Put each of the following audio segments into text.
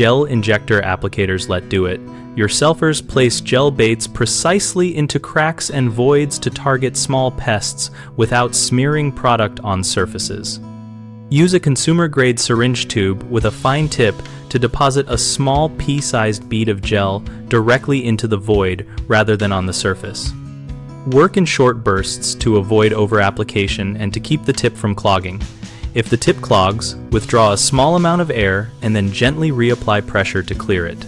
gel injector applicators let do it. Your selfers place gel baits precisely into cracks and voids to target small pests without smearing product on surfaces. Use a consumer-grade syringe tube with a fine tip to deposit a small pea-sized bead of gel directly into the void rather than on the surface. Work in short bursts to avoid over-application and to keep the tip from clogging. If the tip clogs, withdraw a small amount of air and then gently reapply pressure to clear it.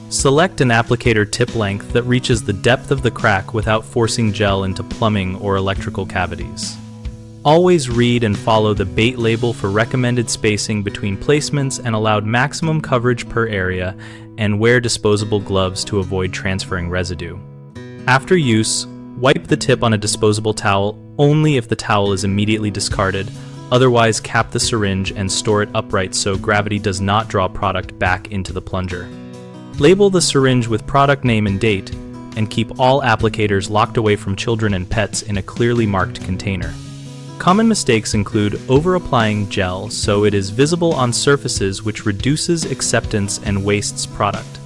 Select an applicator tip length that reaches the depth of the crack without forcing gel into plumbing or electrical cavities. Always read and follow the bait label for recommended spacing between placements and allowed maximum coverage per area, and wear disposable gloves to avoid transferring residue. After use, wipe the tip on a disposable towel only if the towel is immediately discarded. Otherwise, cap the syringe and store it upright so gravity does not draw product back into the plunger. Label the syringe with product name and date, and keep all applicators locked away from children and pets in a clearly marked container. Common mistakes include over-applying gel so it is visible on surfaces, which reduces acceptance and wastes product.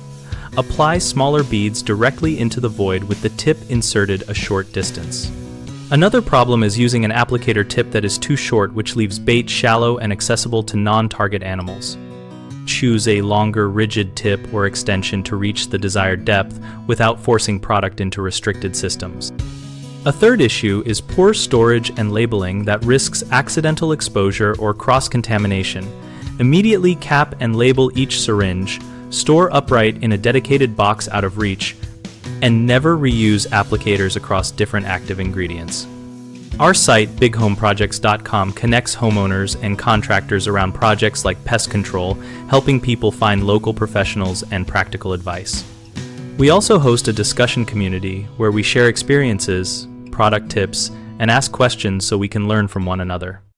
Apply smaller beads directly into the void with the tip inserted a short distance. Another problem is using an applicator tip that is too short, which leaves bait shallow and accessible to non-target animals. Choose a longer, rigid tip or extension to reach the desired depth without forcing product into restricted systems. A third issue is poor storage and labeling that risks accidental exposure or cross-contamination. Immediately cap and label each syringe, store upright in a dedicated box out of reach, and never reuse applicators across different active ingredients. Our site, bighomeprojects.com, connects homeowners and contractors around projects like pest control, helping people find local professionals and practical advice. We also host a discussion community where we share experiences, product tips, and ask questions so we can learn from one another.